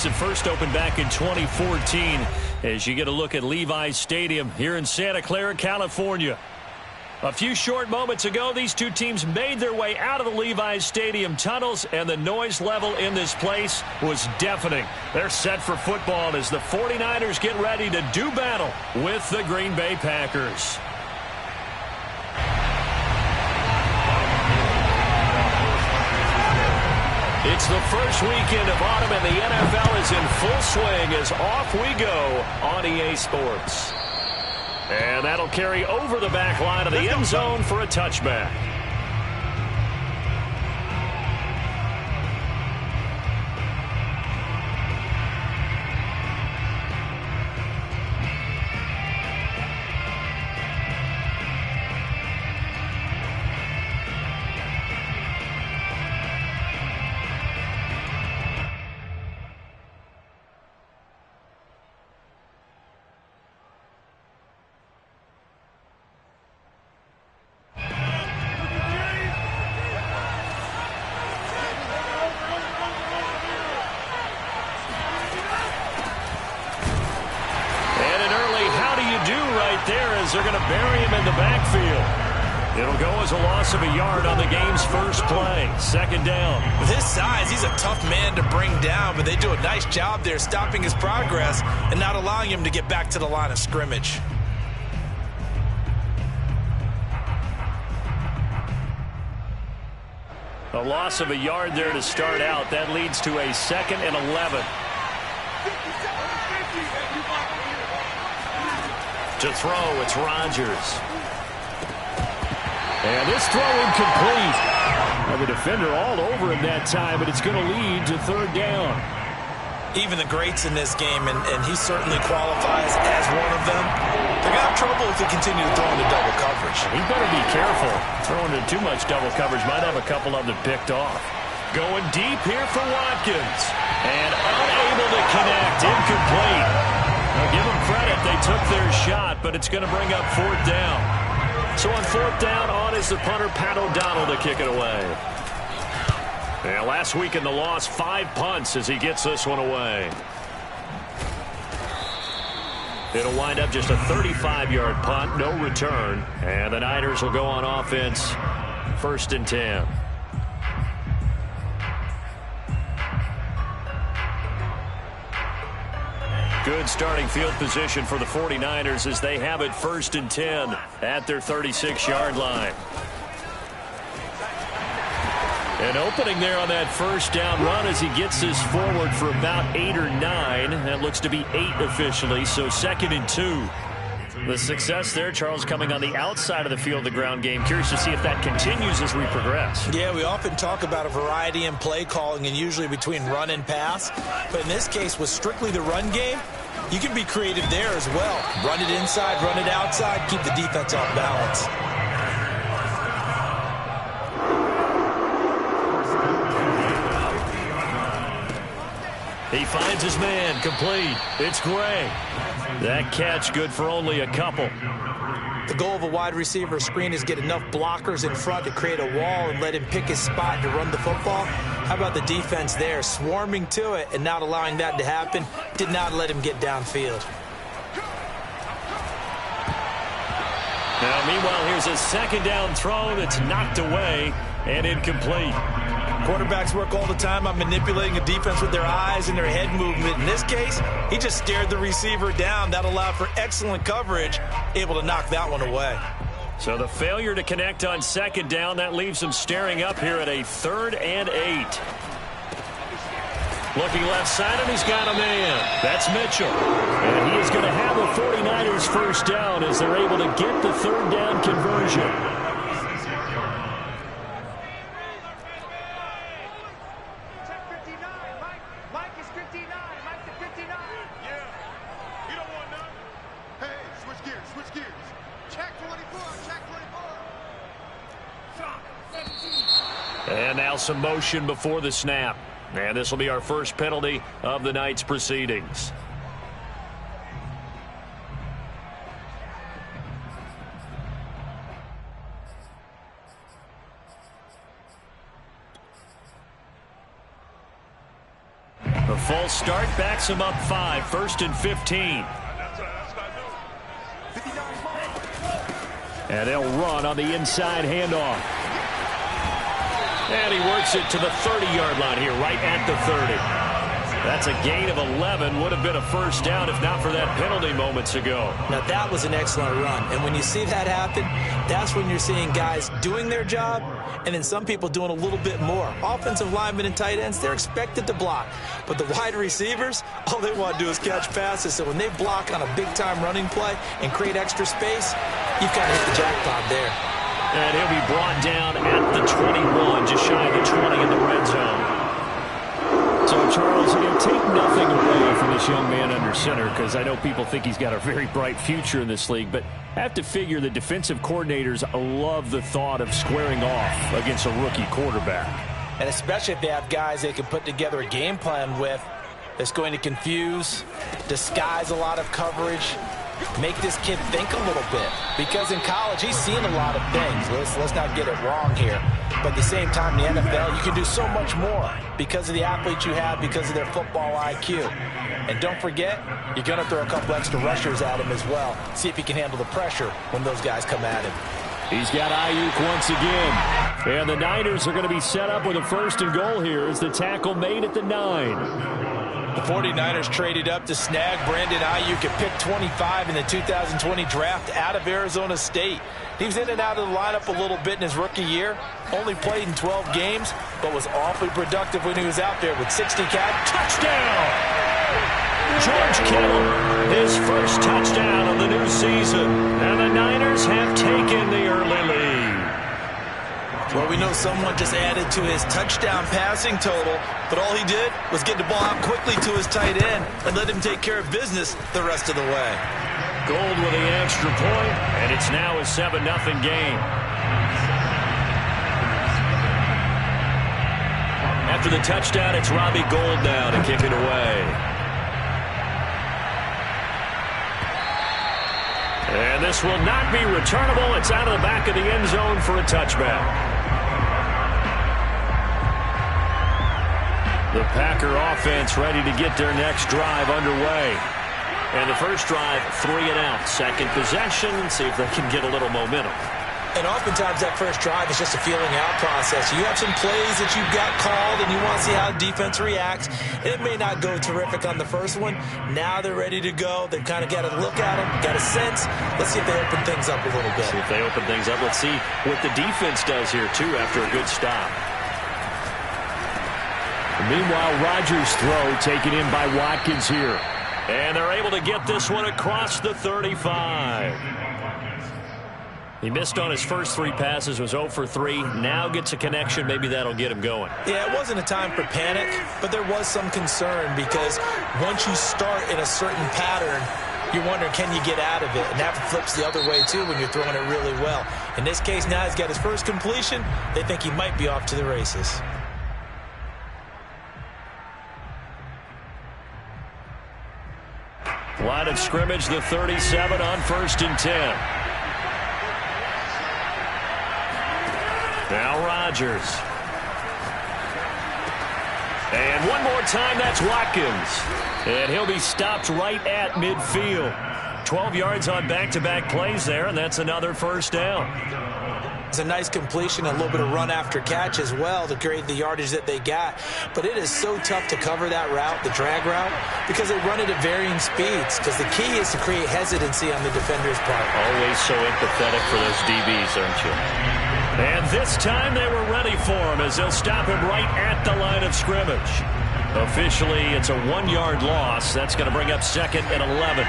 It first opened back in 2014 as you get a look at Levi's Stadium here in Santa Clara, California. A few short moments ago, these two teams made their way out of the Levi's Stadium tunnels, and the noise level in this place was deafening. They're set for football as the 49ers get ready to do battle with the Green Bay Packers. It's the first weekend of autumn, and the NFL is in full swing as off we go on EA Sports. And that'll carry over the back line of the end zone for a touchback. They're going to bury him in the backfield. It'll go as a loss of a yard on the game's first play. Second down. With his size, he's a tough man to bring down, but they do a nice job there stopping his progress and not allowing him to get back to the line of scrimmage. A loss of a yard there to start out. That leads to a 2nd and 11. To throw, it's Rodgers. And this throw incomplete. The defender all over him that time, but it's going to lead to third down. Even the greats in this game, and he certainly qualifies as one of them, they're going to have trouble if they continue to throw into double coverage. He better be careful. Throwing into too much double coverage might have a couple of them picked off. Going deep here for Watkins. And unable to connect. Incomplete. Now give them credit. They took their shot, but it's going to bring up fourth down. So on fourth down, on is the punter, Pat O'Donnell, to kick it away. And last week in the loss, 5 punts as he gets this one away. It'll wind up just a 35-yard punt, no return. And the Niners will go on offense, 1st and 10. Good starting field position for the 49ers as they have it 1st and 10 at their 36-yard line. An opening there on that first down run as he gets this forward for about 8 or 9. That looks to be 8 officially, so 2nd and 2. The success there, Charles, coming on the outside of the field, the ground game. Curious to see if that continues as we progress. Yeah, we often talk about a variety in play calling and usually between run and pass. But in this case, with strictly the run game, you can be creative there as well. Run it inside, run it outside, keep the defense off balance. He finds his man, complete. It's Gray. That catch good for only a couple. The goal of a wide receiver screen is get enough blockers in front to create a wall and let him pick his spot to run the football. How about the defense there, swarming to it and not allowing that to happen? Did not let him get downfield. Now, meanwhile, here's a 2nd down throw that's knocked away and incomplete. Quarterbacks work all the time on manipulating a defense with their eyes and their head movement. In this case, he just stared the receiver down. That allowed for excellent coverage, able to knock that one away. So the failure to connect on 2nd down, that leaves him staring up here at a 3rd and 8. Looking left side, and he's got a man. That's Mitchell. And he is going to have the 49ers first down as they're able to get the 3rd down conversion. And now some motion before the snap. And this will be our first penalty of the night's proceedings. A false start backs him up 5, 1st and 15. And they'll run on the inside handoff. And he works it to the 30-yard line here, right at the 30. That's a gain of 11. Would have been a first down if not for that penalty moments ago. Now, that was an excellent run. And when you see that happen, that's when you're seeing guys doing their job and then some people doing a little bit more. Offensive linemen and tight ends, they're expected to block. But the wide receivers, all they want to do is catch passes. So when they block on a big-time running play and create extra space, you've got to hit the jackpot there. And he'll be brought down at the 21, just shy of the 20 in the red zone. So, Charles, take nothing away from this young man under center, because I know people think he's got a very bright future in this league, but I have to figure the defensive coordinators love the thought of squaring off against a rookie quarterback. And especially if they have guys they can put together a game plan with that's going to confuse, disguise a lot of coverage, make this kid think a little bit. Because in college, he's seen a lot of things. Let's not get it wrong here. But at the same time, in the NFL, you can do so much more because of the athletes you have, because of their football IQ. And don't forget, you're going to throw a couple extra rushers at him as well. See if he can handle the pressure when those guys come at him. He's got Ayuk once again. And the Niners are going to be set up with a 1st and goal here as the tackle made at the 9. The 49ers traded up to snag Brandon Ayuk at pick 25 in the 2020 draft out of Arizona State. He was in and out of the lineup a little bit in his rookie year. Only played in 12 games, but was awfully productive when he was out there with 60 catches. Touchdown! George Kittle, his first touchdown of the new season. And the Niners have taken the early lead. Well, we know someone just added to his touchdown passing total, but all he did was get the ball out quickly to his tight end and let him take care of business the rest of the way. Gold with the extra point, and it's now a 7-0 game. After the touchdown, it's Robbie Gould now to kick it away. And this will not be returnable. It's out of the back of the end zone for a touchback. The Packer offense ready to get their next drive underway. And the first drive, 3 and out. Second possession, see if they can get a little momentum. And oftentimes that first drive is just a feeling out process. You have some plays that you've got called and you want to see how defense reacts. It may not go terrific on the first one. Now they're ready to go. They've kind of got to look at them, got a sense. Let's see if they open things up a little bit. See if they open things up. Let's see what the defense does here, too, after a good stop. Meanwhile, Rodgers' throw taken in by Watkins here. And they're able to get this one across the 35. He missed on his first 3 passes, was 0 for 3. Now gets a connection. Maybe that'll get him going. Yeah, it wasn't a time for panic, but there was some concern because once you start in a certain pattern, you're wondering, can you get out of it? And that flips the other way, too, when you're throwing it really well. In this case, now he's got his first completion. They think he might be off to the races. Line of scrimmage, the 37 on 1st and 10. Now Rodgers. And one more time, that's Watkins. And he'll be stopped right at midfield. 12 yards on back-to-back plays there, and that's another first down. It's a nice completion, a little bit of run after catch as well to create the yardage that they got. But it is so tough to cover that route, the drag route, because they run it at varying speeds. Because the key is to create hesitancy on the defender's part. Always so empathetic for those DBs, aren't you? And this time they were ready for him as they'll stop him right at the line of scrimmage. Officially, it's a 1-yard loss. That's going to bring up 2nd and 11.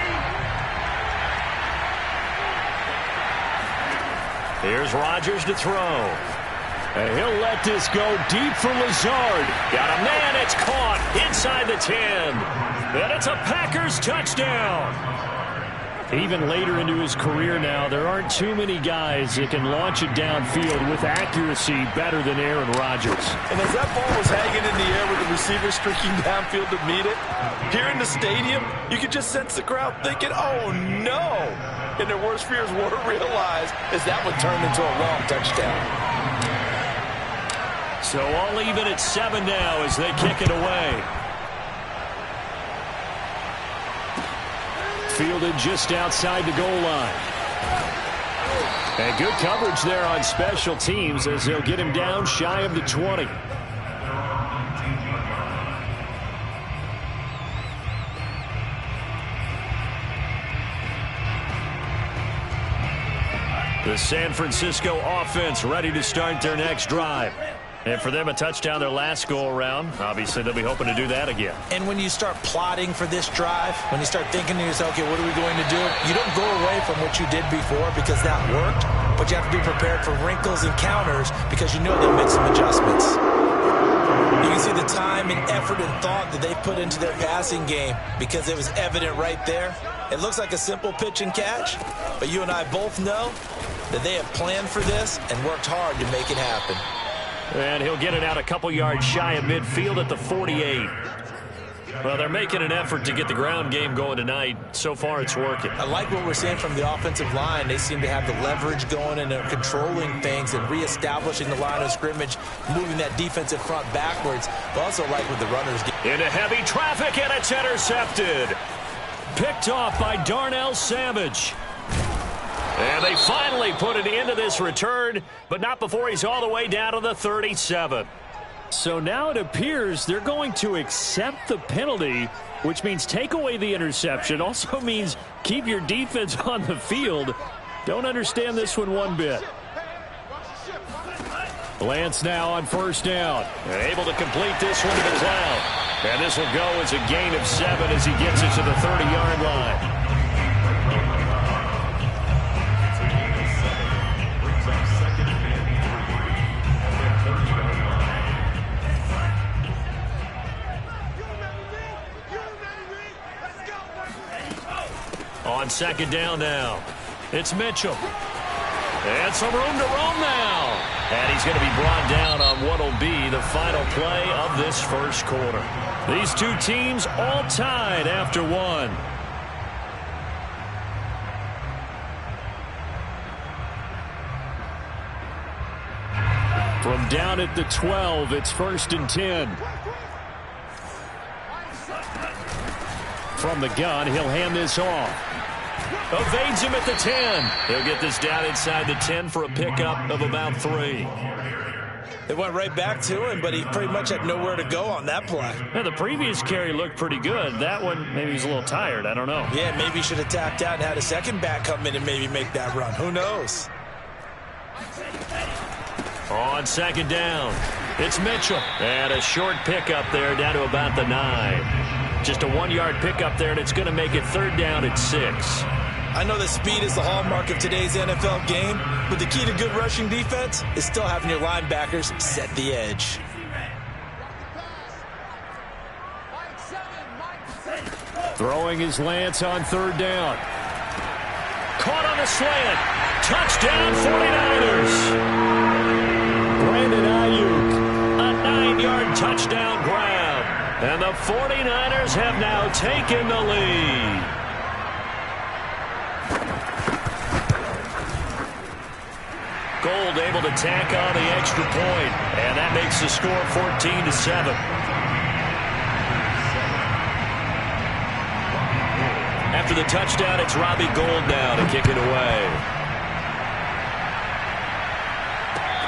Here's Rodgers to throw. And he'll let this go deep for Lazard. Got a man, it's caught inside the 10. And it's a Packers touchdown. Even later into his career now, there aren't too many guys that can launch it downfield with accuracy better than Aaron Rodgers. And as that ball was hanging in the air with the receiver streaking downfield to meet it, here in the stadium, you could just sense the crowd thinking, oh no! And their worst fears were realized as that one turned into a long touchdown. So all even at 7 now as they kick it away. fielded just outside the goal line. And good coverage there on special teams as they'll get him down shy of the 20. The San Francisco offense ready to start their next drive. And for them, a touchdown their last go-around. Obviously, they'll be hoping to do that again. And when you start plotting for this drive, when you start thinking to yourself, okay, what are we going to do? You don't go away from what you did before because that worked, but you have to be prepared for wrinkles and counters because you know they'll make some adjustments. You can see the time and effort and thought that they put into their passing game because it was evident right there. It looks like a simple pitch and catch, but you and I both know that they have planned for this and worked hard to make it happen. And he'll get it out a couple yards shy of midfield at the 48. Well, they're making an effort to get the ground game going tonight. So far, it's working. I like what we're seeing from the offensive line. They seem to have the leverage going and they're controlling things and reestablishing the line of scrimmage, moving that defensive front backwards, but also like with the runners. Into heavy traffic, and it's intercepted. Picked off by Darnell Savage. And they finally put an end to this return, but not before he's all the way down to the 37. So now it appears they're going to accept the penalty, which means take away the interception. Also means keep your defense on the field. Don't understand this one bit. Lance now on first down. And able to complete this one to the ground. And this will go as a gain of 7 as he gets it to the 30-yard line. On second down now, it's Mitchell. And some room to roam now. And he's going to be brought down on what will be the final play of this first quarter. These two teams all tied after one. From down at the 12, it's 1st and 10. From the gun, he'll hand this off. Evades him at the 10. He'll get this down inside the 10 for a pickup of about 3. They went right back to him, but he pretty much had nowhere to go on that play. Now, the previous carry looked pretty good. That one, maybe he's a little tired. I don't know. Yeah, maybe he should have tapped out and had a second back come in and maybe make that run. Who knows? On second down, it's Mitchell. And a short pickup there down to about the 9. Just a 1-yard pickup there, and it's going to make it 3rd down at 6. I know that speed is the hallmark of today's NFL game, but the key to good rushing defense is still having your linebackers set the edge. Throwing his Lance on 3rd down. Caught on the slant. Touchdown 49ers. Brandon Ayuk, a 9-yard touchdown grab. And the 49ers have now taken the lead. Gold able to tack on the extra point, and that makes the score 14-7. After the touchdown, it's Robbie Gould now to kick it away.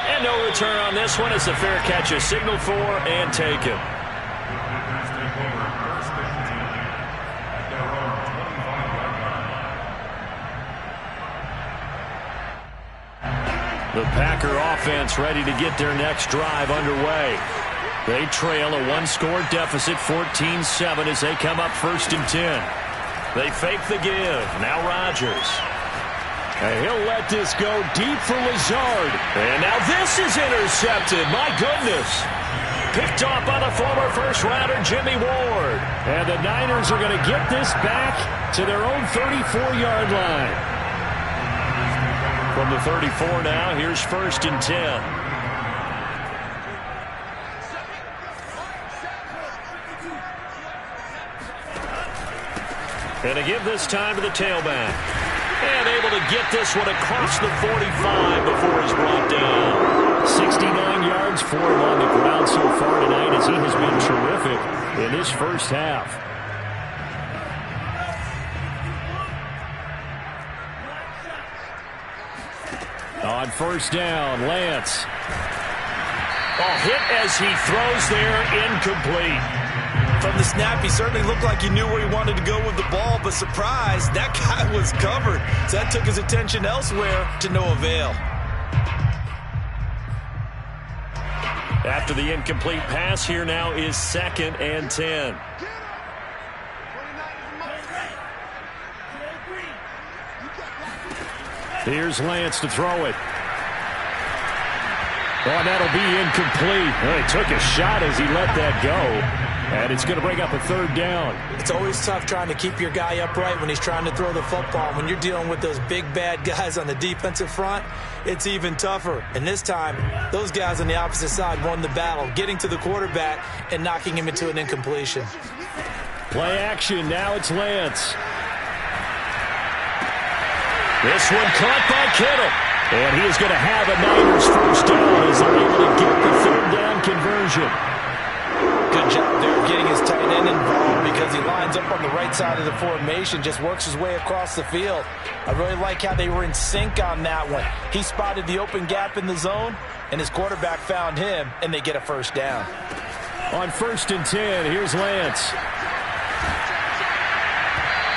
And no return on this one. It's a fair catch, a signal for and taken. The Packer offense ready to get their next drive underway. They trail a 1-score deficit, 14-7, as they come up 1st and 10. They fake the give. Now Rodgers. And he'll let this go deep for Lazard. And now this is intercepted. My goodness. Picked off by the former first-rounder Jimmy Ward. And the Niners are going to get this back to their own 34-yard line. From the 34 now, here's 1st and 10. And to give this time to the tailback. And able to get this one across the 45 before he's brought down. 69 yards for him on the ground so far tonight as he has been terrific in this first half. On first down, Lance. Hit as he throws there, incomplete. From the snap, he certainly looked like he knew where he wanted to go with the ball, but surprise, that guy was covered. So that took his attention elsewhere to no avail. After the incomplete pass, here now is 2nd and 10. Here's Lance to throw it. Oh, that'll be incomplete. Well, he took a shot as he let that go. And it's going to bring up a 3rd down. It's always tough trying to keep your guy upright when he's trying to throw the football. When you're dealing with those big, bad guys on the defensive front, it's even tougher. And this time, those guys on the opposite side won the battle, getting to the quarterback and knocking him into an incompletion. Play action. Now it's Lance. This one caught by Kittle. And he is going to have a Niners 1st down as they're able to get the 3rd down conversion. Good job there of getting his tight end involved because he lines up on the right side of the formation, just works his way across the field. I really like how they were in sync on that one. He spotted the open gap in the zone, and his quarterback found him, and they get a 1st down. On 1st and 10, here's Lance.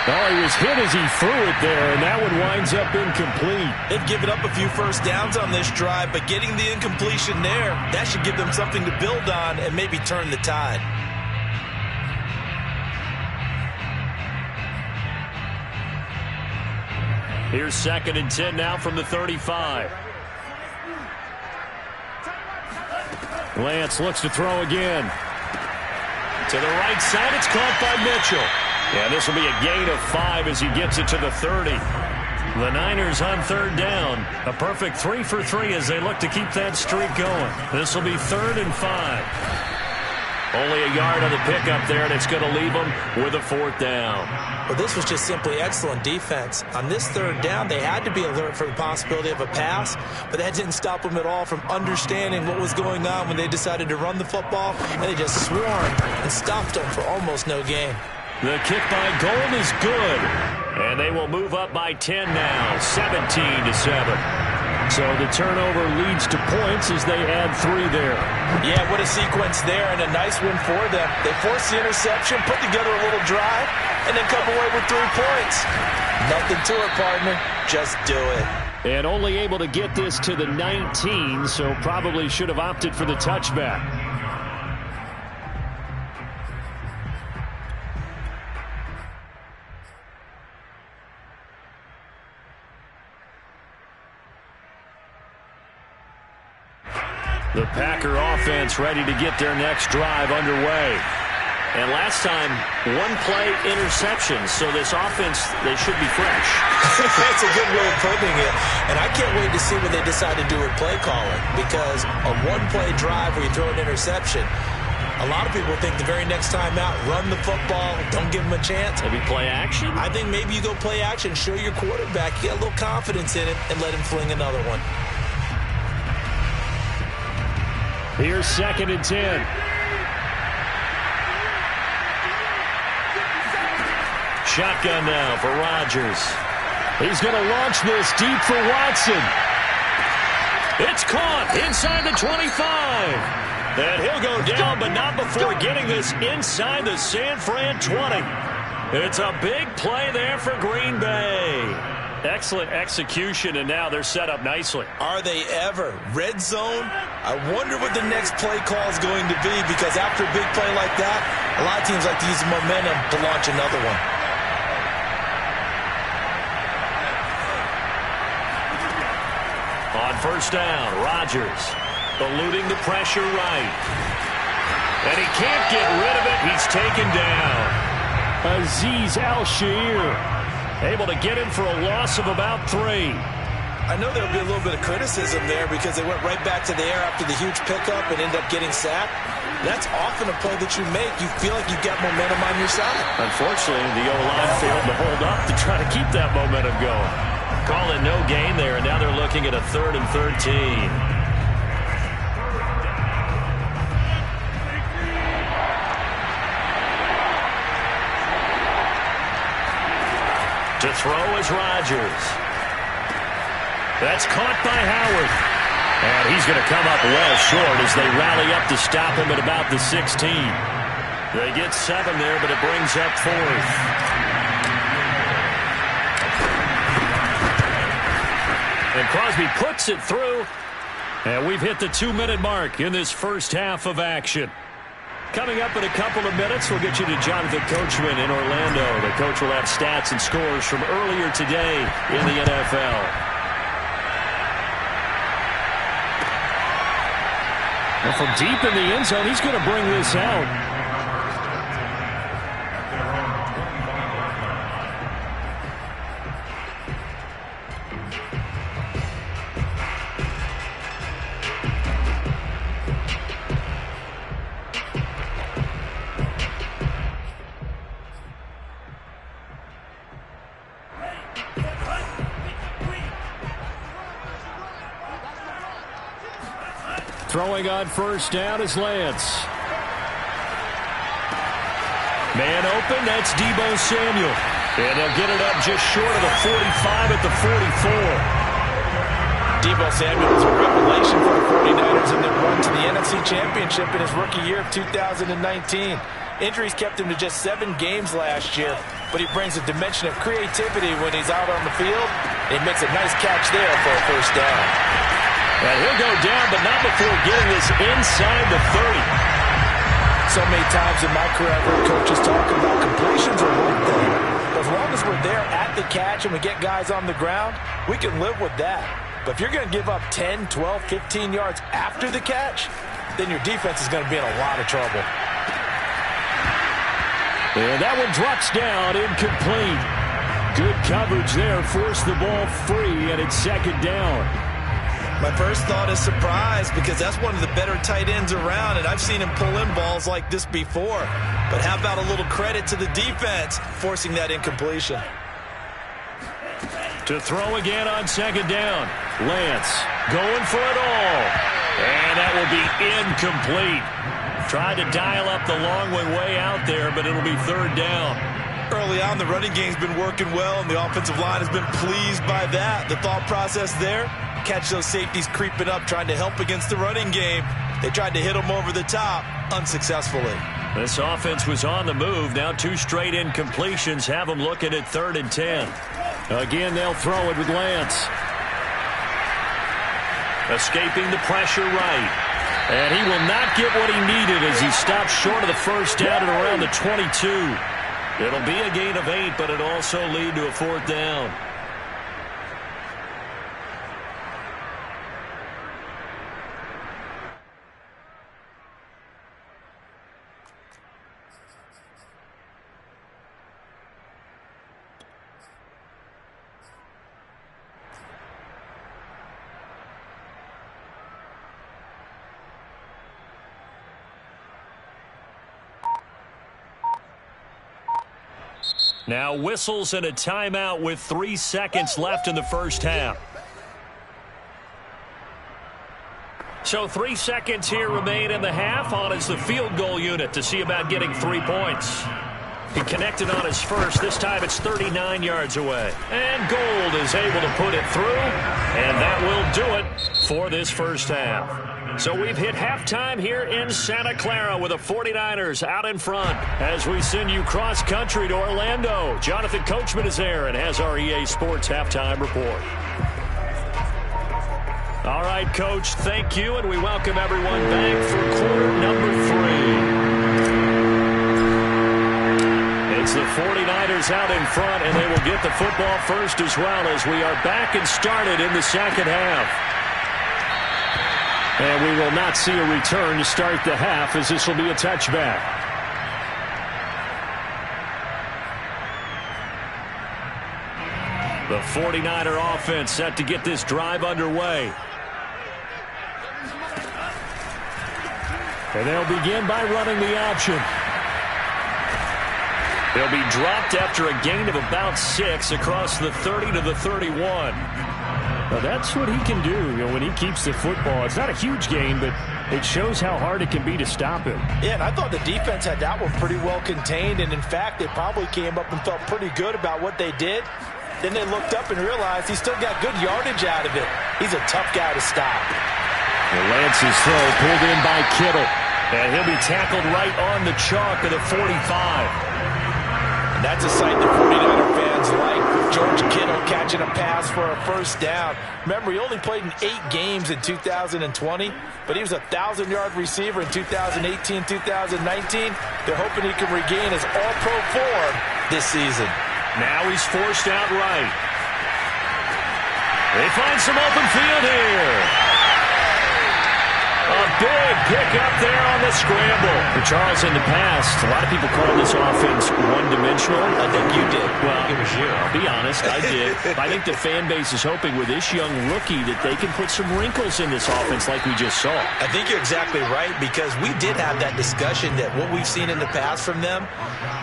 Oh, he was hit as he threw it there, and that one winds up incomplete. They've given up a few 1st downs on this drive, but getting the incompletion there, that should give them something to build on and maybe turn the tide. Here's 2nd and 10 now from the 35. Lance looks to throw again. To the right side, it's caught by Mitchell. Yeah, this will be a gain of 5 as he gets it to the 30. The Niners on 3rd down. A perfect 3 for 3 as they look to keep that streak going. This will be 3rd and 5. Only a yard on the pickup there, and it's going to leave them with a 4th down. Well, this was just simply excellent defense. On this 3rd down, they had to be alert for the possibility of a pass, but that didn't stop them at all from understanding what was going on when they decided to run the football, and they just swarmed and stopped them for almost no gain. The kick by Gold is good, and they will move up by 10 now, 17-7. So the turnover leads to points as they add 3 there. Yeah, what a sequence there, and a nice one for them. They forced the interception, put together a little drive, and then come away with 3 points. Nothing to it, partner. Just do it. And only able to get this to the 19, so probably should have opted for the touchback. The Packer offense ready to get their next drive underway. And last time, 1-play interception, so this offense, they should be fresh. That's a good way of putting it. And I can't wait to see what they decide to do with play calling, because a 1-play drive where you throw an interception, a lot of people think the very next time out, run the football, don't give them a chance. Maybe play action? I think maybe you go play action, show your quarterback, get a little confidence in it, and let him fling another one. Here's 2nd and 10. Shotgun now for Rodgers. He's going to launch this deep for Watson. It's caught inside the 25. And he'll go down, but not before getting this inside the San Fran 20. It's a big play there for Green Bay. Excellent execution, and now they're set up nicely. Are they ever? Red zone? I wonder what the next play call is going to be, because after a big play like that, a lot of teams like to use the momentum to launch another one. On 1st down, Rodgers eluding the pressure right. And he can't get rid of it. He's taken down. Azeez Al-Shaair able to get him for a loss of about 3. I know there'll be a little bit of criticism there because they went right back to the air after the huge pickup and ended up getting sacked. That's often a play that you make. You feel like you've got momentum on your side. Unfortunately, the O-line failed to hold up to try to keep that momentum going. Call it no gain there, and now they're looking at a 3rd and 13. To throw is Rodgers. That's caught by Howard. And he's going to come up well short as they rally up to stop him at about the 16. They get 7 there, but it brings up 4th. And Crosby puts it through. And we've hit the 2-minute mark in this first half of action. Coming up in a couple of minutes, we'll get you to Jonathan Coachman in Orlando. The coach will have stats and scores from earlier today in the NFL. And from deep in the end zone, he's going to bring this out. Throwing on first down is Lance. Man open, that's Deebo Samuel. And they'll get it up just short of the 45 at the 44. Deebo Samuel was a revelation for the 49ers in their run to the NFC Championship in his rookie year of 2019. Injuries kept him to just 7 games last year, but he brings a dimension of creativity when he's out on the field. He makes a nice catch there for a first down. And he'll go down, but not before getting this inside the 30. So many times in my career, I've heard coaches talk about completions are one thing. But as long as we're there at the catch and we get guys on the ground, we can live with that. But if you're going to give up 10, 12, 15 yards after the catch, then your defense is going to be in a lot of trouble. And that one drops down, incomplete. Good coverage there, forced the ball free, and it's second down. My first thought is surprise because that's one of the better tight ends around, and I've seen him pull in balls like this before. But how about a little credit to the defense forcing that incompletion? To throw again on second down. Lance going for it all. And that will be incomplete. Tried to dial up the long way out there, but it'll be third down. Early on, the running game's been working well, and the offensive line has been pleased by that. The thought process there, catch those safeties creeping up, trying to help against the running game. They tried to hit them over the top, unsuccessfully. This offense was on the move. Now 2 straight incompletions have them looking at 3rd and 10. Again, they'll throw it with Lance. Escaping the pressure right. And he will not get what he needed as he stops short of the first down at around the 22. It'll be a gain of 8, but it'll also lead to a 4th down. Now whistles and a timeout with 3 seconds left in the first half. So 3 seconds here remain in the half. On is the field goal unit to see about getting 3 points. He connected on his first. This time it's 39 yards away. And Gold is able to put it through. And that will do it for this first half. So we've hit halftime here in Santa Clara with the 49ers out in front. As we send you cross-country to Orlando, Jonathan Coachman is there and has our EA Sports halftime report. All right, Coach, thank you, and we welcome everyone back for quarter number 3. It's the 49ers out in front, and they will get the football first as well as we are back and started in the second half. And we will not see a return to start the half as this will be a touchback. The 49er offense set to get this drive underway. And they'll begin by running the option. They'll be dropped after a gain of about 6 across the 30 to the 31. Well, that's what he can do, when he keeps the football. It's not a huge gain, but it shows how hard it can be to stop him. Yeah, and I thought the defense had that one pretty well contained, and in fact, they probably came up and felt pretty good about what they did. Then they looked up and realized he still got good yardage out of it. He's a tough guy to stop. Lance's throw pulled in by Kittle. And he'll be tackled right on the chalk of the 45. And that's a sight that 49er fans like. George Kittle catching a pass for a first down. Remember, he only played in 8 games in 2020, but he was a 1,000-yard receiver in 2018, 2019. They're hoping he can regain his all-pro form this season. Now he's forced out right. They find some open field here. A big pickup there on the scramble. For Charles, in the past, a lot of people call this offense one-dimensional. I think you did. Well, it was you. I'll be honest, I did. I think the fan base is hoping with this young rookie that they can put some wrinkles in this offense like we just saw. I think you're exactly right, because we did have that discussion that what we've seen in the past from them,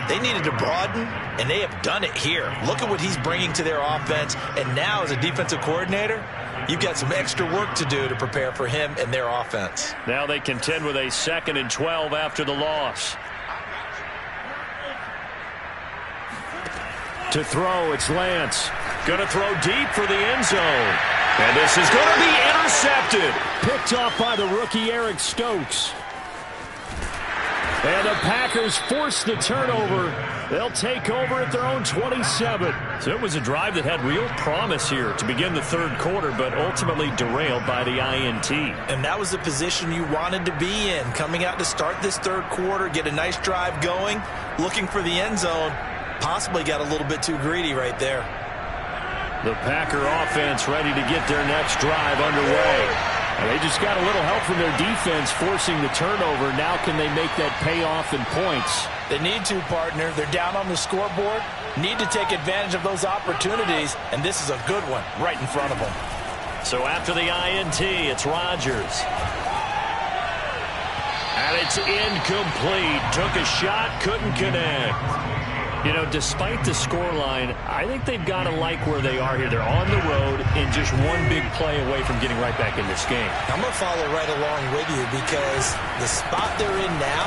they needed to broaden, and they have done it here. Look at what he's bringing to their offense, and now as a defensive coordinator, you've got some extra work to do to prepare for him and their offense. Now they contend with a 2nd and 12 after the loss. To throw, it's Lance. Going to throw deep for the end zone. And this is going to be intercepted. Picked off by the rookie Eric Stokes. And the Packers force the turnover. They'll take over at their own 27. So it was a drive that had real promise here to begin the third quarter, but ultimately derailed by the INT. And that was the position you wanted to be in, coming out to start this third quarter, get a nice drive going, looking for the end zone. Possibly got a little bit too greedy right there. The Packer offense ready to get their next drive underway. And they just got a little help from their defense forcing the turnover. Now can they make that payoff in points? They need to, partner. They're down on the scoreboard. Need to take advantage of those opportunities, and this is a good one right in front of them. So after the INT, it's Rodgers. And it's incomplete. Took a shot, couldn't connect. You know, despite the scoreline, I think they've got to like where they are here. They're on the road and just one big play away from getting right back in this game. I'm going to follow right along with you, because the spot they're in now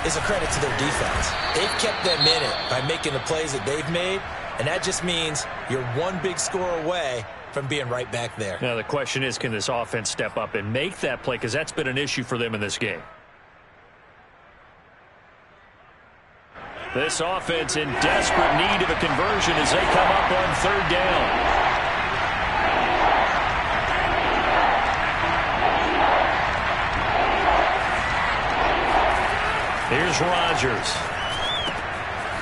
is a credit to their defense. They've kept them in it by making the plays that they've made, and that just means you're one big score away from being right back there. Now the question is, can this offense step up and make that play, because that's been an issue for them in this game. This offense in desperate need of a conversion as they come up on third down. Here's Rodgers.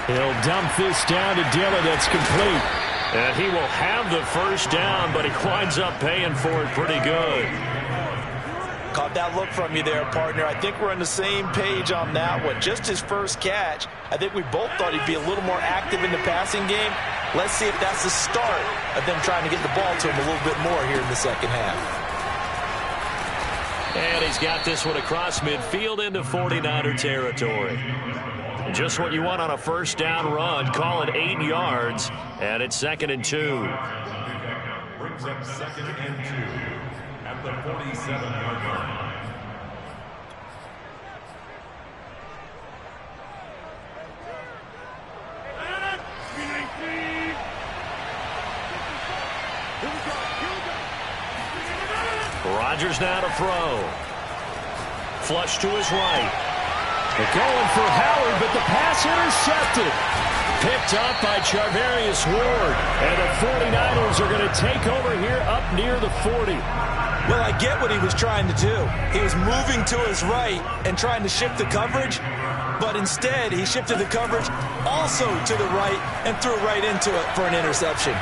He'll dump this down to Dillon. That's complete. And he will have the first down, but he winds up paying for it pretty good. Caught that look from you there, partner. I think we're on the same page on that one. Just his first catch. I think we both thought he'd be a little more active in the passing game. Let's see if that's the start of them trying to get the ball to him a little bit more here in the second half. And he's got this one across midfield into 49er territory. Just what you want on a first down run. Call it 8 yards, and it's 2nd and 2. Brings up 2nd and 2. At the 47-yard line. Rodgers now to throw. Flush to his right. They're going for Howard, but the pass intercepted. Picked up by Charvarius Ward. And the 49ers are going to take over here up near the 40. Well, I get what he was trying to do. He was moving to his right and trying to shift the coverage, but instead he shifted the coverage also to the right and threw right into it for an interception.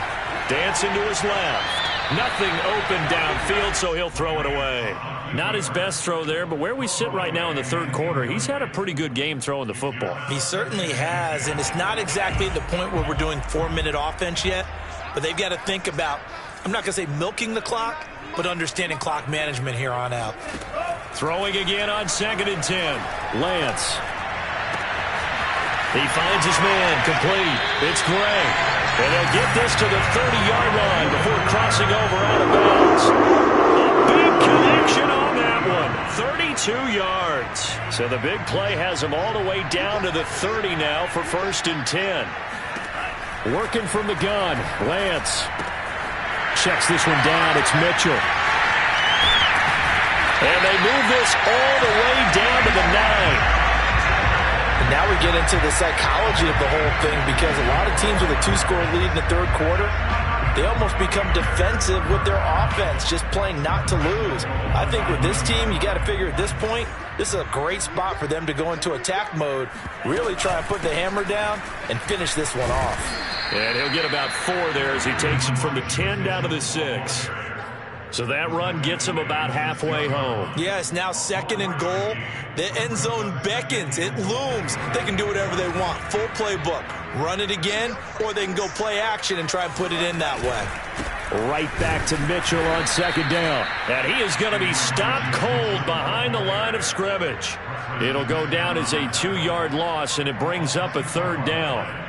Dancing to his left. Nothing open downfield, so he'll throw it away. Not his best throw there, but where we sit right now in the third quarter, he's had a pretty good game throwing the football. He certainly has, and it's not exactly at the point where we're doing 4-minute offense yet, but they've got to think about, I'm not going to say milking the clock, but understanding clock management here on out. Throwing again on 2nd and 10. Lance. He finds his man, complete. It's Gray. And they'll get this to the 30-yard line before crossing over out of bounds. A big connection on that one. 32 yards. So the big play has him all the way down to the 30 now for 1st and 10. Working from the gun. Lance checks this one down. It's Mitchell. And they move this all the way down to the 9. And now we get into the psychology of the whole thing, because a lot of teams with a 2-score lead in the third quarter, they almost become defensive with their offense, just playing not to lose. I think with this team, you got to figure at this point, this is a great spot for them to go into attack mode, really try and put the hammer down and finish this one off. And he'll get about 4 there as he takes it from the 10 down to the 6. So that run gets him about halfway home. Yeah, it's now 2nd and goal. The end zone beckons. It looms. They can do whatever they want. Full playbook. Run it again, or they can go play action and try and put it in that way. Right back to Mitchell on 2nd down. And he is going to be stopped cold behind the line of scrimmage. It'll go down as a 2-yard loss, and it brings up a 3rd down.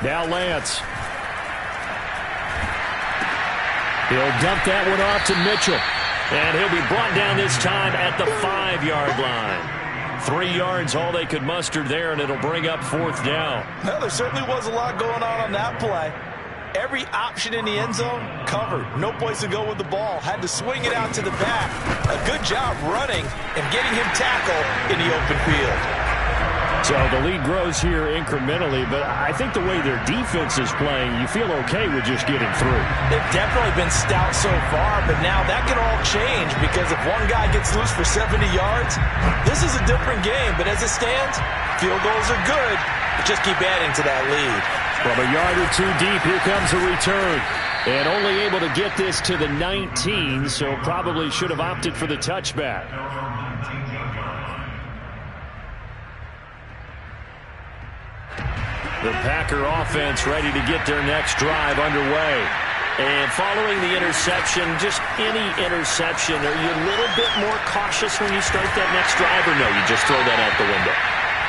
Now Lance. He'll dump that one off to Mitchell. And he'll be brought down this time at the 5-yard line. 3 yards, all they could muster there, and it'll bring up 4th down. Well, there certainly was a lot going on that play. Every option in the end zone covered. No place to go with the ball. Had to swing it out to the back. A good job running and getting him tackled in the open field. So the lead grows here incrementally, but I think the way their defense is playing, you feel okay with just getting through. They've definitely been stout so far, but now that can all change, because if one guy gets loose for 70 yards, this is a different game. But as it stands, field goals are good, but just keep adding to that lead. From a yard or 2 deep, here comes a return. And only able to get this to the 19, so probably should have opted for the touchback. The Packer offense ready to get their next drive underway. And following the interception, just any interception, are you a little bit more cautious when you start that next drive, or no, you just throw that out the window?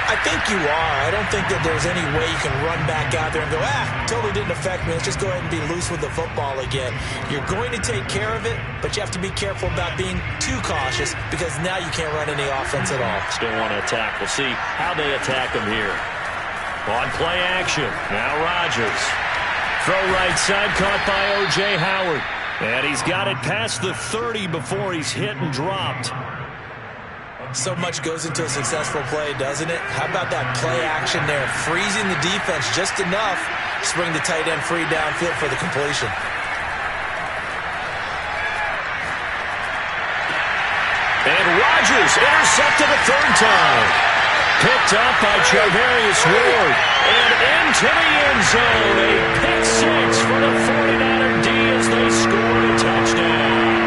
I think you are. I don't think that there's any way you can run back out there and go, totally didn't affect me. Let's just go ahead and be loose with the football again. You're going to take care of it, but you have to be careful about being too cautious, because now you can't run any offense at all. Still want to attack. We'll see how they attack them here. On play action, now Rodgers. Throw right side, caught by O.J. Howard. And he's got it past the 30 before he's hit and dropped. So much goes into a successful play, doesn't it? How about that play action there? Freezing the defense just enough to bring the tight end free downfield for the completion. And Rodgers intercepted a 3rd time. Picked up by Charvarius Ward. And into the end zone. A pick 6 for the 49er D as they scored a touchdown.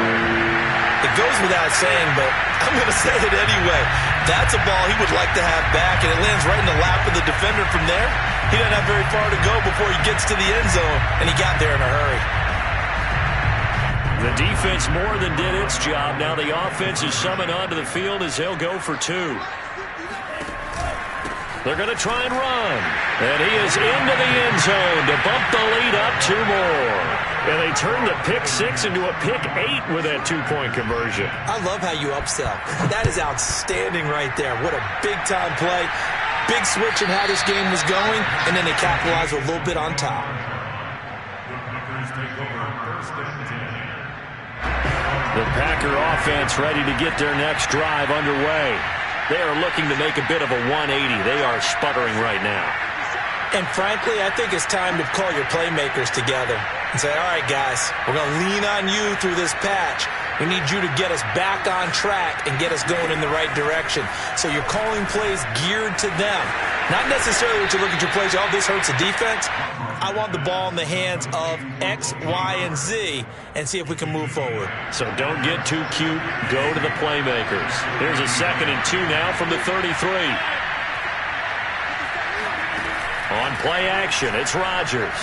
It goes without saying, but I'm going to say it anyway. That's a ball he would like to have back, and it lands right in the lap of the defender from there. He doesn't have very far to go before he gets to the end zone, and he got there in a hurry. The defense more than did its job. Now the offense is summoned onto the field as they'll go for 2. They're going to try and run. And he is into the end zone to bump the lead up 2 more. And they turn the pick 6 into a pick 8 with that 2-point conversion. I love how you upsell. That is outstanding right there. What a big-time play. Big switch in how this game was going, and then they capitalize a little bit on top. The Packer offense ready to get their next drive underway. They are looking to make a bit of a 180. They are sputtering right now. And frankly, I think it's time to call your playmakers together and say, all right, guys, we're going to lean on you through this patch. We need you to get us back on track and get us going in the right direction. So you're calling plays geared to them. Not necessarily what you look at your plays, this hurts the defense. I want the ball in the hands of X, Y, and Z and see if we can move forward. So don't get too cute. Go to the playmakers. Here's a 2nd and 2 now from the 33. On play action, it's Rodgers.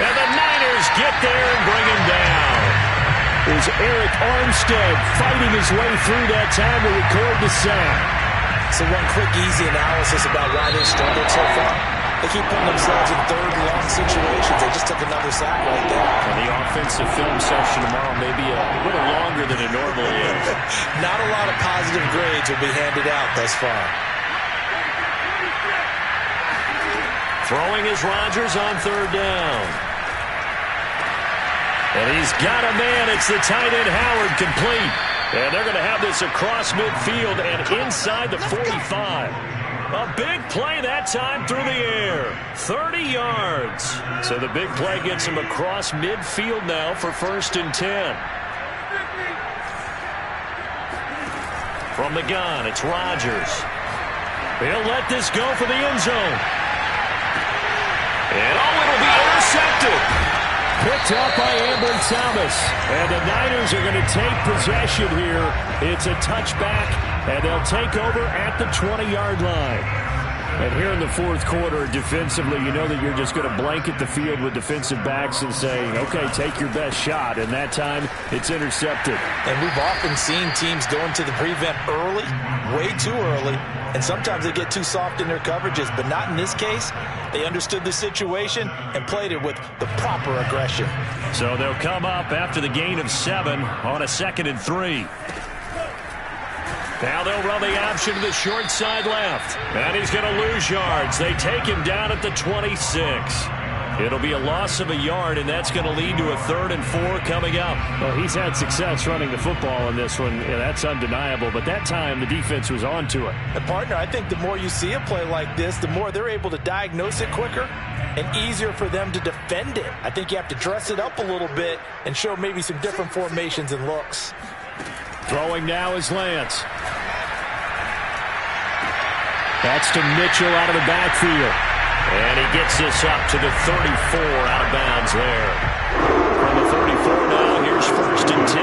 And the Niners get there and bring him down. Is Eric Armstead fighting his way through that time to record the sack. So one quick, easy analysis about why they struggled so far. They keep putting themselves in third and long situations. They just took another sack right there. And the offensive film session tomorrow may be a little longer than it normally is. Not a lot of positive grades will be handed out thus far. Throwing is Rodgers on third down. And he's got a man. It's the tight end Howard, complete. And they're going to have this across midfield and inside the 45. A big play that time through the air. 30 yards. So the big play gets him across midfield now for 1st and 10. From the gun, it's Rodgers. He'll let this go for the end zone. And it'll be intercepted. Picked up by Ambry Thomas. And the Niners are going to take possession here. It's a touchback, and they'll take over at the 20-yard line. And here in the fourth quarter, defensively, you know that you're just going to blanket the field with defensive backs and say, okay, take your best shot. And that time, it's intercepted. And we've often seen teams go into the prevent early, way too early, and sometimes they get too soft in their coverages, but not in this case. They understood the situation and played it with the proper aggression. So they'll come up after the gain of 7 on a 2nd and 3. Now they'll run the option to the short side left. And he's going to lose yards. They take him down at the 26. It'll be a loss of a yard, and that's going to lead to a 3rd and 4 coming up. Well, he's had success running the football in this one. Yeah, that's undeniable. But that time, the defense was on to it. And, partner, I think the more you see a play like this, the more they're able to diagnose it quicker and easier for them to defend it. I think you have to dress it up a little bit and show maybe some different formations and looks. Throwing now is Lance. That's to Mitchell out of the backfield. And he gets this up to the 34 out of bounds there. From the 34 now, here's 1st and 10.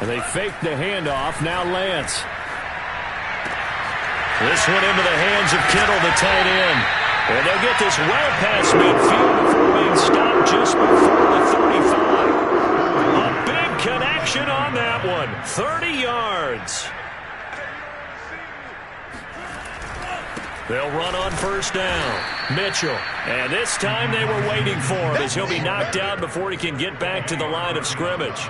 And they fake the handoff. Now Lance. This one into the hands of Kittle, the tight end. And they'll get this well past midfield before being stopped just before the 35. A big connection on that one. 30 yards. They'll run on 1st down. Mitchell. And this time they were waiting for him as he'll be knocked out before he can get back to the line of scrimmage.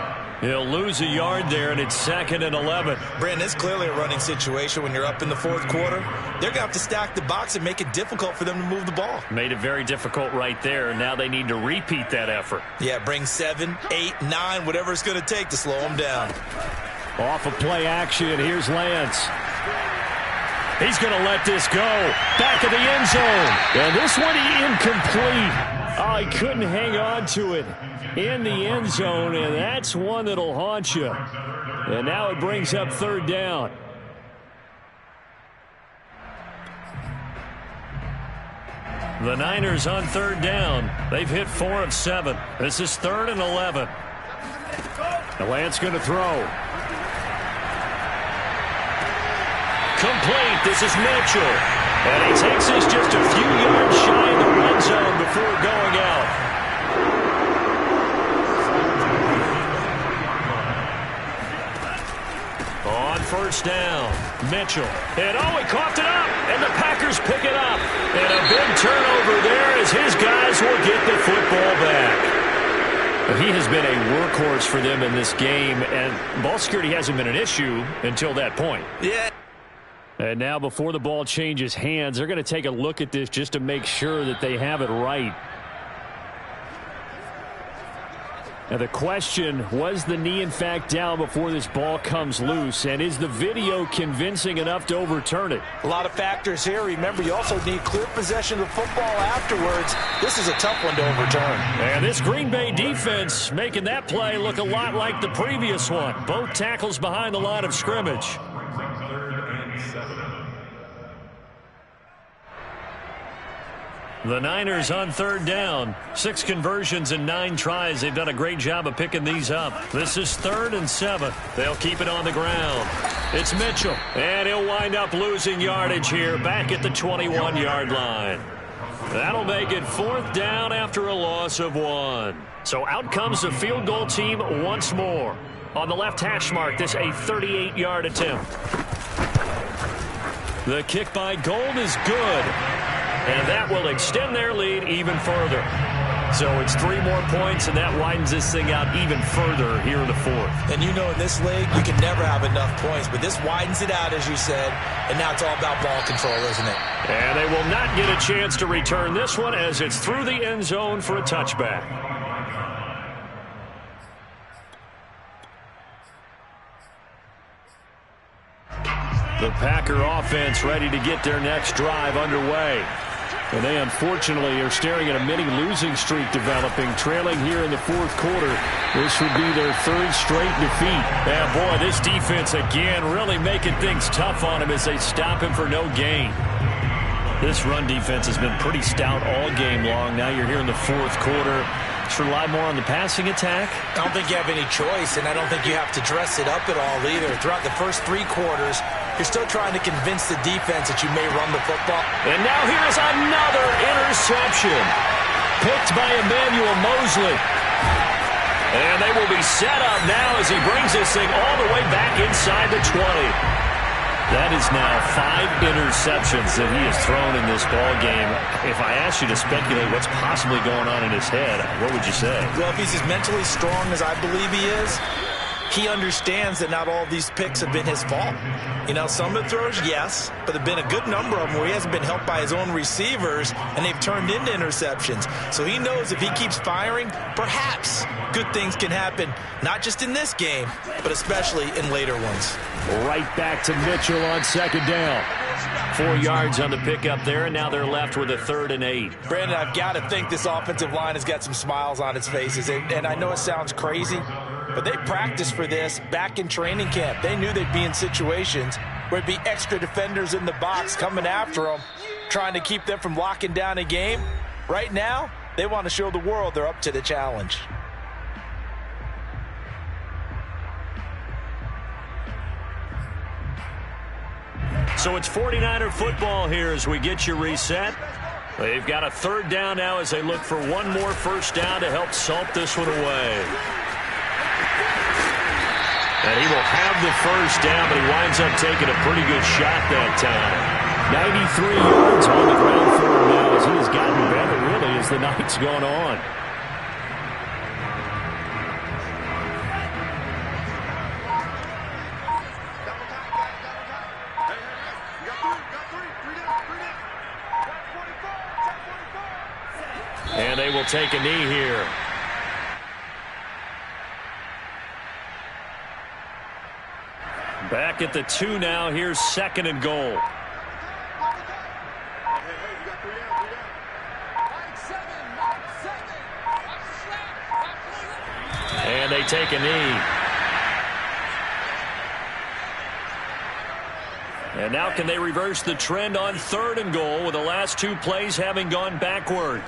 He'll lose a yard there, and it's 2nd and 11. Brandon, it's clearly a running situation when you're up in the fourth quarter. They're going to have to stack the box and make it difficult for them to move the ball. Made it very difficult right there. Now they need to repeat that effort. Yeah, bring 7, 8, 9, whatever it's going to take to slow them down. Off of play action, here's Lance. He's going to let this go. Back of the end zone. And this one incomplete. Oh, he couldn't hang on to it in the end zone, and that's one that'll haunt you. And now it brings up 3rd down. The Niners on 3rd down. They've hit 4 of 7. This is 3rd and 11. The Lance going to throw. Complete. This is Mitchell. And he takes this just a few yards shy of the red zone before going out. On 1st down, Mitchell. And he coughed it up. And the Packers pick it up. And a big turnover there as his guys will get the football back. He has been a workhorse for them in this game. And ball security hasn't been an issue until that point. Yeah. And now before the ball changes hands, they're going to take a look at this just to make sure that they have it right. Now the question, was the knee in fact down before this ball comes loose? And is the video convincing enough to overturn it? A lot of factors here. Remember, you also need clear possession of the football afterwards. This is a tough one to overturn. And this Green Bay defense making that play look a lot like the previous one. Both tackles behind the line of scrimmage. The Niners on 3rd down. 6 conversions and 9 tries. They've done a great job of picking these up. This is 3rd and 7. They'll keep it on the ground. It's Mitchell. And he'll wind up losing yardage here back at the 21-yard line. That'll make it 4th down after a loss of 1. So out comes the field goal team once more. On the left hash mark, this a 38-yard attempt. The kick by Gould is good. And that will extend their lead even further. So it's 3 more points, and that widens this thing out even further here in the fourth. And you know in this league, you can never have enough points, but this widens it out, as you said, and now it's all about ball control, isn't it? And they will not get a chance to return this one as it's through the end zone for a touchback. The Packer offense ready to get their next drive underway. And they unfortunately are staring at a mini losing streak developing, trailing here in the fourth quarter. This would be their 3rd straight defeat. Yeah, boy, this defense again really making things tough on him as they stop him for no gain. This run defense has been pretty stout all game long. Now you're here in the fourth quarter. Just rely more on the passing attack. I don't think you have any choice, and I don't think you have to dress it up at all either. Throughout the first 3 quarters, you're still trying to convince the defense that you may run the football. And now here's another interception. Picked by Emmanuel Mosley. And they will be set up now as he brings this thing all the way back inside the 20. That is now 5 interceptions that he has thrown in this ball game. If I asked you to speculate what's possibly going on in his head, what would you say? Well, if he's as mentally strong as I believe he is, he understands that not all of these picks have been his fault. You know, some of the throws, yes, but there have been a good number of them where he hasn't been helped by his own receivers, and they've turned into interceptions. So he knows if he keeps firing, perhaps good things can happen, not just in this game, but especially in later ones. Right back to Mitchell on 2nd down. 4 yards on the pickup there, and now they're left with a 3rd and 8. Brandon, I've got to think this offensive line has got some smiles on its faces, and I know it sounds crazy, but they practiced for this back in training camp. They knew they'd be in situations where there'd be extra defenders in the box coming after them, trying to keep them from locking down a game. Right now, they want to show the world they're up to the challenge. So it's 49er football here as we get you reset. They've got a 3rd down now as they look for one more first down to help salt this one away. And he will have the first down, but he winds up taking a pretty good shot that time. 93 yards on the ground for him now as he has gotten better, really, as the night's gone on. And they will take a knee here. Back at the 2 now. Here's 2nd and goal. And they take a knee. And now can they reverse the trend on 3rd and goal with the last 2 plays having gone backwards?